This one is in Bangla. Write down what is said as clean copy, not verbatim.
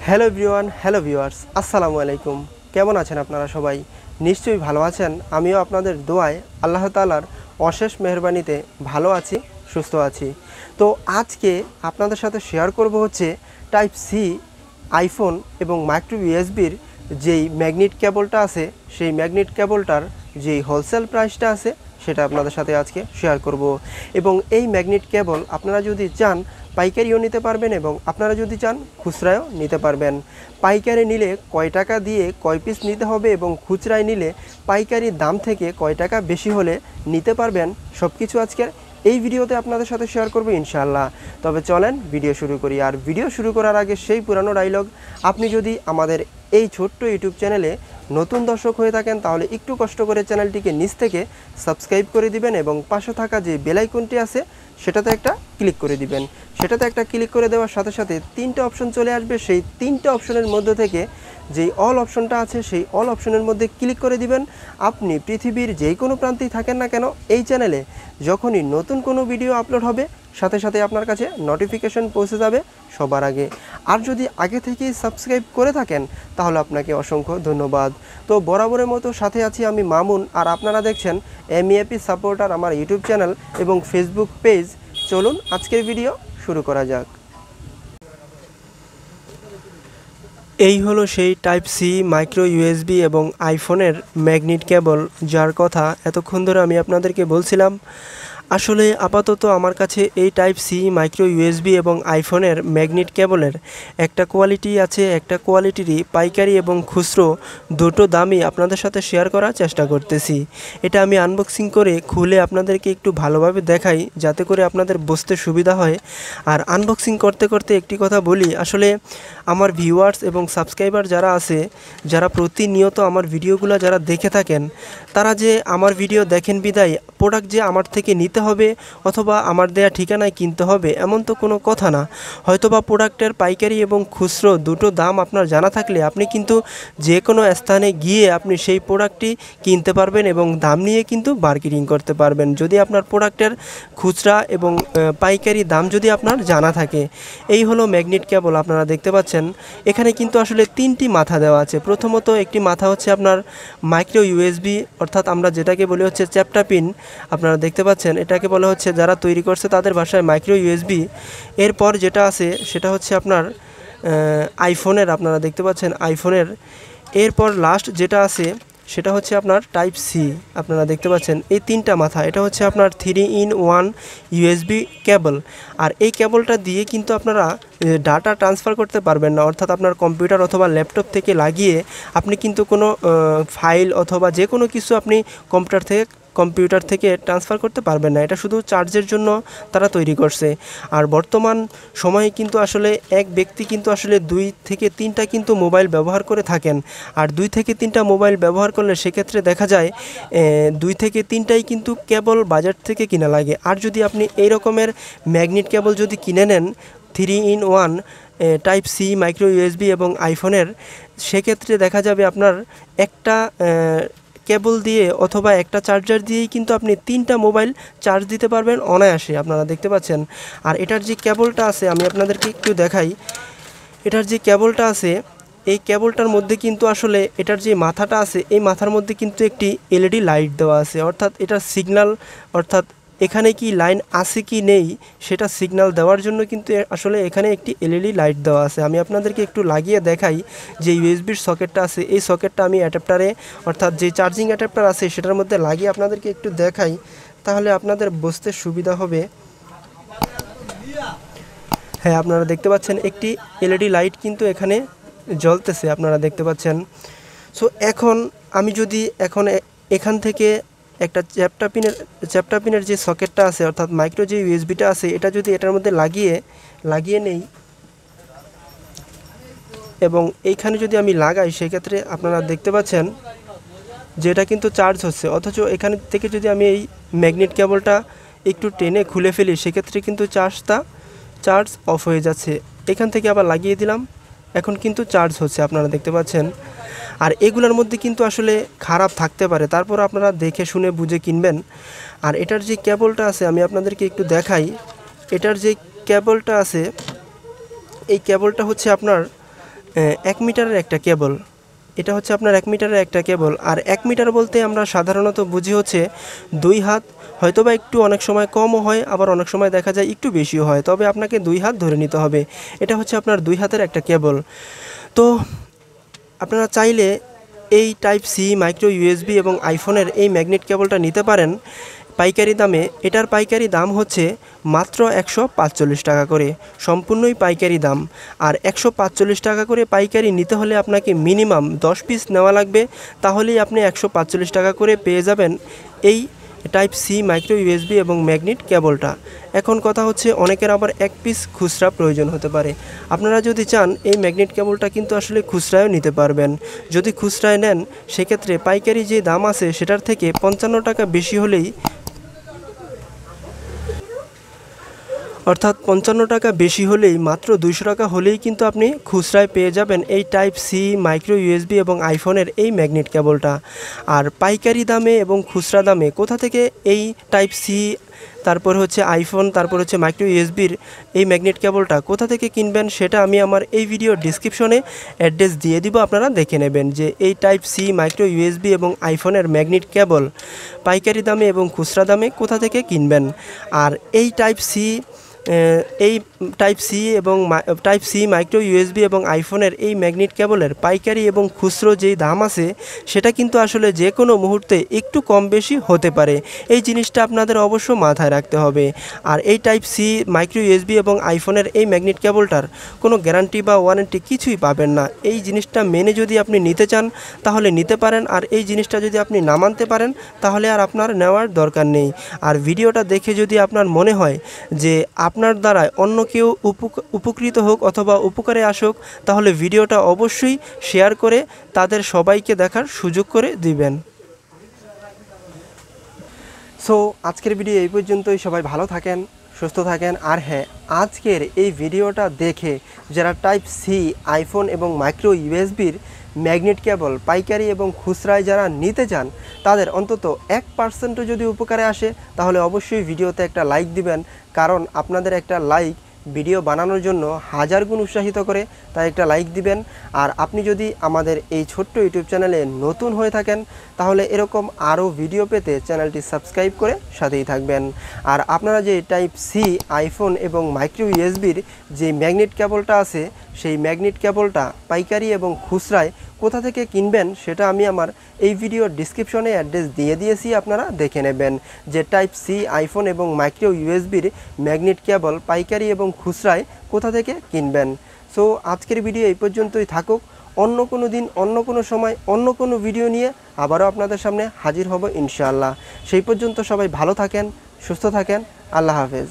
হ্যালো এভরিওয়ান, হ্যালো ভিউয়ার্স, আসসালামু আলাইকুম। কেমন আছেন আপনারা সবাই? নিশ্চয়ই ভালো আছেন। আমিও আপনাদের দোয়ায় আল্লাহ তাআলার অশেষ মেহেরবানিতে ভালো আছি, সুস্থ আছি। তো আজকে আপনাদের সাথে শেয়ার করব হচ্ছে টাইপ সি আইফোন এবং মাইক্রো ইউএসবির যেই ম্যাগনেট কেবলটা আছে, সেই ম্যাগনেট কেবলটার যেই হোলসেল প্রাইসটা আছে সেটা আপনাদের সাথে আজকে শেয়ার করব। এবং এই ম্যাগনেট কেবল আপনারা যদি চান পাইকারিও নিতে পারবেন এবং আপনারা যদি চান খুচরায়ও নিতে পারবেন। পাইকারি নিলে কয় টাকা দিয়ে কয় পিস নিতে হবে এবং খুচরায় নিলে পাইকারি দাম থেকে কয় টাকা বেশি হলে নিতে পারবেন, সব কিছু আজকের এই ভিডিওতে আপনাদের সাথে শেয়ার করব ইনশাআল্লাহ। তবে চলেন ভিডিও শুরু করি। আর ভিডিও শুরু করার আগে সেই পুরানো ডায়লগ, আপনি যদি আমাদের এই ছোট্ট ইউটিউব চ্যানেলে নতুন দর্শক হয়ে থাকেন তাহলে একটু কষ্ট করে চ্যানেলটিকে নিচ থেকে সাবস্ক্রাইব করে দিবেন এবং পাশে থাকা যে বেল আইকনটি আছে সেটাতে একটা ক্লিক করে দিবেন। সেটাতে একটা ক্লিক করে দেওয়ার সাথে সাথে তিনটা অপশন চলে আসবে। সেই তিনটা অপশনের মধ্যে থেকে যেই অল অপশনটা আছে সেই অল অপশনের মধ্যে ক্লিক করে দিবেন। আপনি পৃথিবীর যেই কোনো প্রান্তেই থাকেন না কেন, এই চ্যানেলে যখনই নতুন কোনো ভিডিও আপলোড হবে সাথে সাথে আপনার কাছে নোটিফিকেশন পৌঁছে যাবে সবার আগে। আর যদি আগে থেকেই সাবস্ক্রাইব করে থাকেন তাহলে আপনাকে অসংখ্য ধন্যবাদ। তো বরাবরের মতো সাথে আছি আমি মামুন, আর আপনারা দেখছেন MEAP সাপোর্টার আমার ইউটিউব চ্যানেল এবং ফেসবুক পেজ। চলুন আজকের ভিডিও শুরু করা যাক। এই হলো সেই টাইপ সি মাইক্রো ইউএসবি এবং আইফোনের ম্যাগনেট কেবল, যার কথা এতক্ষণ ধরে আমি আপনাদেরকে বলছিলাম। আসলে আপাতত আমার কাছে এই টাইপ সি মাইক্রো ইউএসবি এবং আইফোনের ম্যাগনেট কেবলের একটা কোয়ালিটি আছে, একটা কোয়ালিটিরই পাইকারি এবং খুচরো দুটো দামই আপনাদের সাথে শেয়ার করার চেষ্টা করতেছি। এটা আমি আনবক্সিং করে খুলে আপনাদেরকে একটু ভালোভাবে দেখাই যাতে করে আপনাদের বুঝতে সুবিধা হয়। আর আনবক্সিং করতে করতে একটি কথা বলি, আসলে আমার ভিউয়ার্স এবং সাবস্ক্রাইবার যারা আছে, যারা প্রতিনিয়ত আমার ভিডিওগুলো যারা দেখে থাকেন, তারা যে আমার ভিডিও দেখেন বিদায় প্রোডাক্ট যে আমার থেকে নিতে হবে অথবা আমার দেয়া ঠিকানায় কিনতে হবে এমন তো কোনো কথা না। হয়তোবা প্রোডাক্টের পাইকারি এবং খুচরো দুটো দাম আপনার জানা থাকলে আপনি কিন্তু যে কোনো স্থানে গিয়ে আপনি সেই প্রোডাক্টটি কিনতে পারবেন এবং দাম নিয়ে কিন্তু বার্গেনিং করতে পারবেন, যদি আপনার প্রোডাক্টের খুচরা এবং পাইকারি দাম যদি আপনার জানা থাকে। এই হলো ম্যাগনেট কেবল, আপনারা দেখতে পাচ্ছেন এখানে কিন্তু আসলে তিনটি মাথা দেওয়া আছে। প্রথমত একটি মাথা হচ্ছে আপনার মাইক্রো ইউএসবি, অর্থাৎ আমরা যেটাকে বলি হচ্ছে চ্যাপ্টা পিন। আপনারা দেখতে পাচ্ছেন এটাকে বলা হচ্ছে, যারা তৈরি করছে তাদের ভাষায় মাইক্রো ইউএসবি। এরপর যেটা আছে সেটা হচ্ছে আপনার আইফোনের, আপনারা দেখতে পাচ্ছেন আইফোনের। এরপর লাস্ট যেটা আছে সেটা হচ্ছে আপনার টাইপ সি, আপনারা দেখতে পাচ্ছেন এই তিনটা মাথা। এটা হচ্ছে আপনার 3-in-1 ইউএসবি কেবল। আর এই কেবলটা দিয়ে কিন্তু আপনারা ডাটা ট্রান্সফার করতে পারবেন না, অর্থাৎ আপনার কম্পিউটার অথবা ল্যাপটপ থেকে লাগিয়ে আপনি কিন্তু কোনো ফাইল অথবা যে কোনো কিছু আপনি কম্পিউটার থেকে ট্রান্সফার করতে পারবেন না। এটা শুধু চার্জের জন্য তারা তৈরি করছে। আর বর্তমান সময়ে কিন্তু আসলে এক ব্যক্তি কিন্তু আসলে 2 থেকে 3টা কিন্তু মোবাইল ব্যবহার করে থাকেন। আর 2 থেকে 3টা মোবাইল ব্যবহার করলে সেক্ষেত্রে দেখা যায় 2 থেকে 3টাই কিন্তু কেবল বাজার থেকে কিনা লাগে। আর যদি আপনি এই রকমের ম্যাগনেট কেবল যদি কিনে নেন 3-in-1 type C micro USB এবং আইফোনের, সেক্ষেত্রে দেখা যাবে আপনার একটা কেবল দিয়ে অথবা একটা চার্জার দিয়েই কিন্তু আপনি 3টা মোবাইল চার্জ দিতে পারবেন অনায়াসে, আপনারা দেখতে পাচ্ছেন। আর এটার যে কেবলটা আছে আমি আপনাদেরকে একটু দেখাই। এটার যে কেবলটা আছে এই কেবলটার মধ্যে কিন্তু আসলে এটার যে মাথাটা আছে এই মাথার মধ্যে কিন্তু একটি LED লাইট দেওয়া আছে, অর্থাৎ এটার সিগন্যাল, অর্থাৎ এখানে কি লাইন আছে কি নেই সেটা সিগন্যাল দেওয়ার জন্য কিন্তু আসলে এখানে একটি LED লাইট দেওয়া আছে। আমি আপনাদেরকে একটু লাগিয়ে দেখাই যে ইউএসবির সকেটটা আছে, এই সকেটটা আমি অ্যাডাপ্টারে, অর্থাৎ যে চার্জিং অ্যাডাপ্টার আছে সেটার মধ্যে লাগিয়ে আপনাদেরকে একটু দেখাই, তাহলে আপনাদের বুঝতে সুবিধা হবে। হ্যাঁ, আপনারা দেখতে পাচ্ছেন একটি LED লাইট কিন্তু এখানে জ্বলতেছে, আপনারা দেখতে পাচ্ছেন। সো এখন আমি যদি এখান থেকে একটা চ্যাপ্টা পিনের যে সকেটটা আছে, অর্থাৎ মাইক্রো যে ইউএসবিটা আছে, এটা যদি এটার মধ্যে লাগিয়ে নেই এবং এইখানে যদি আমি লাগাই, সেক্ষেত্রে আপনারা দেখতে পাচ্ছেন যে এটা কিন্তু চার্জ হচ্ছে। অথচ এখান থেকে যদি আমি এই ম্যাগনেট কেবলটা একটু টেনে খুলে ফেলি সেক্ষেত্রে কিন্তু চার্জ অফ হয়ে যাচ্ছে। এখান থেকে আবার লাগিয়ে দিলাম, এখন কিন্তু চার্জ হচ্ছে, আপনারা দেখতে পাচ্ছেন। আর এগুলোর মধ্যে কিন্তু আসলে খারাপ থাকতে পারে, তারপর আপনারা দেখে শুনে বুঝে কিনবেন। আর এটার যে কেবলটা আছে আমি আপনাদেরকে একটু দেখাই। এটার যে কেবলটা আছে এই কেবলটা হচ্ছে আপনার 1 মিটারের একটা কেবল। এটা হচ্ছে আপনার 1 মিটারের একটা কেবল। আর 1 মিটার বলতে আমরা সাধারণত বুঝি হচ্ছে 2 হাত, হয়তোবা একটু অনেক সময় কমও হয়, আবার অনেক সময় দেখা যায় একটু বেশিও হয়, তবে আপনাকে 2 হাত ধরে নিতে হবে। এটা হচ্ছে আপনার 2 হাতের একটা কেবল। তো আপনারা চাইলে এই টাইপ সি মাইক্রো ইউএসবি এবং আইফোনের এই ম্যাগনেট কেবলটা নিতে পারেন পাইকারি দামে। এটার পাইকারি দাম হচ্ছে মাত্র 145 টাকা করে, সম্পূর্ণই পাইকারি দাম। আর 145 টাকা করে পাইকারি নিতে হলে আপনাকে মিনিমাম 10 পিস নেওয়া লাগবে, তাহলেই আপনি 145 টাকা করে পেয়ে যাবেন এই টাইপ সি মাইক্রো ইউএসবি এবং ম্যাগনেট কেবলটা। এখন কথা হচ্ছে অনেকের আবার 1 পিস খুচরা প্রয়োজন হতে পারে। আপনারা যদি চান এই ম্যাগনেট কেবলটা কিন্তু আসলে খুচরায়ও নিতে পারবেন। যদি খুচরায় নেন সেক্ষেত্রে পাইকারি যে দাম আছে সেটার থেকে 55 টাকা বেশি হলেই, অর্থাৎ 55 টাকা বেশি হলেই, মাত্র 200 টাকা হলেই কিন্তু আপনি খুচরায় পেয়ে যাবেন এই টাইপ সি মাইক্রো ইউএসবি এবং আইফোনের এই ম্যাগনেট কেবলটা। আর পাইকারি দামে এবং খুচরা দামে কোথা থেকে এই টাইপ সি, তারপর হচ্ছে আইফোন, তারপর হচ্ছে মাইক্রো ইউএসবির এই ম্যাগনেট কেবলটা কোথা থেকে কিনবেন সেটা আমি আমার এই ভিডিও ডিসক্রিপশনে অ্যাড্রেস দিয়ে দিব, আপনারা দেখে নেবেন যে এই টাইপ সি মাইক্রো ইউএসবি এবং আইফোনের ম্যাগনেট কেবল পাইকারি দামে এবং খুচরা দামে কোথা থেকে কিনবেন। আর এই টাইপ সি এবং টাইপ সি মাইক্রো ইউএসবি এবং আইফোনের এই ম্যাগনেট কেবলের পাইকারি এবং খুচরো যেই দাম আছে সেটা কিন্তু আসলে যে কোনো মুহূর্তে একটু কম বেশি হতে পারে। এই জিনিসটা আপনাদের অবশ্য মাথায় রাখতে হবে। আর এই টাইপ সি মাইক্রো ইউএসবি এবং আইফোনের এই ম্যাগনেট কেবলটার কোনো গ্যারান্টি বা ওয়ারেন্টি কিছুই পাবেন না। এই জিনিসটা মেনে যদি আপনি নিতে চান তাহলে নিতে পারেন, আর এই জিনিসটা যদি আপনি না মানতে পারেন তাহলে আর আপনার নেওয়ার দরকার নেই। আর ভিডিওটা দেখে যদি আপনার মনে হয় যে আপনার দ্বারা অন্য কেউ উপকৃত হোক অথবা উপকারে আসুক, তাহলে ভিডিওটা অবশ্যই শেয়ার করে তাদের সবাইকে দেখার সুযোগ করে দিবেন। সো আজকের ভিডিও এই পর্যন্তই। সবাই ভালো থাকেন, সুস্থ থাকেন। আর হ্যাঁ, আজকের এই ভিডিওটা দেখে যারা টাইপ সি আইফোন এবং মাইক্রো ইউএসবির ম্যাগনেট কেবল পাইকারি এবং খুচরায় যারা নিতে চান, তাদের অন্তত 1% যদি উপকারে আসে তাহলে অবশ্যই ভিডিওতে একটা লাইক দিবেন, কারণ আপনাদের একটা লাইক ভিডিও বানানোর জন্য 1000 গুণ উৎসাহিত করে, তাই একটা লাইক দিবেন। আর আপনি যদি আমাদের এই ছোট্ট ইউটিউব চ্যানেলে নতুন হয়ে থাকেন তাহলে এরকম আরও ভিডিও পেতে চ্যানেলটি সাবস্ক্রাইব করে সাথেই থাকবেন। আর আপনারা যে টাইপ সি আইফোন এবং মাইক্রো ইউএসবির যে ম্যাগনেট কেবলটা আছে সেই ম্যাগনেট কেবলটা পাইকারি এবং খুচরায় কোথা থেকে কিনবেন সেটা আমি আমার এই ভিডিওর ডিসক্রিপশনে অ্যাড্রেস দিয়ে দিয়েছি, আপনারা দেখে নেবেন যে টাইপ সি আইফোন এবং মাইক্রো ইউএসবির ম্যাগনেট কেবল পাইকারি এবং খুচরায় কোথা থেকে কিনবেন। সো আজকের ভিডিও এই পর্যন্তই থাকুক। অন্য কোনো দিন, অন্য কোনো সময়, অন্য কোনো ভিডিও নিয়ে আবারও আপনাদের সামনে হাজির হব ইনশাআল্লাহ। সেই পর্যন্ত সবাই ভালো থাকেন, সুস্থ থাকেন। আল্লাহ হাফেজ।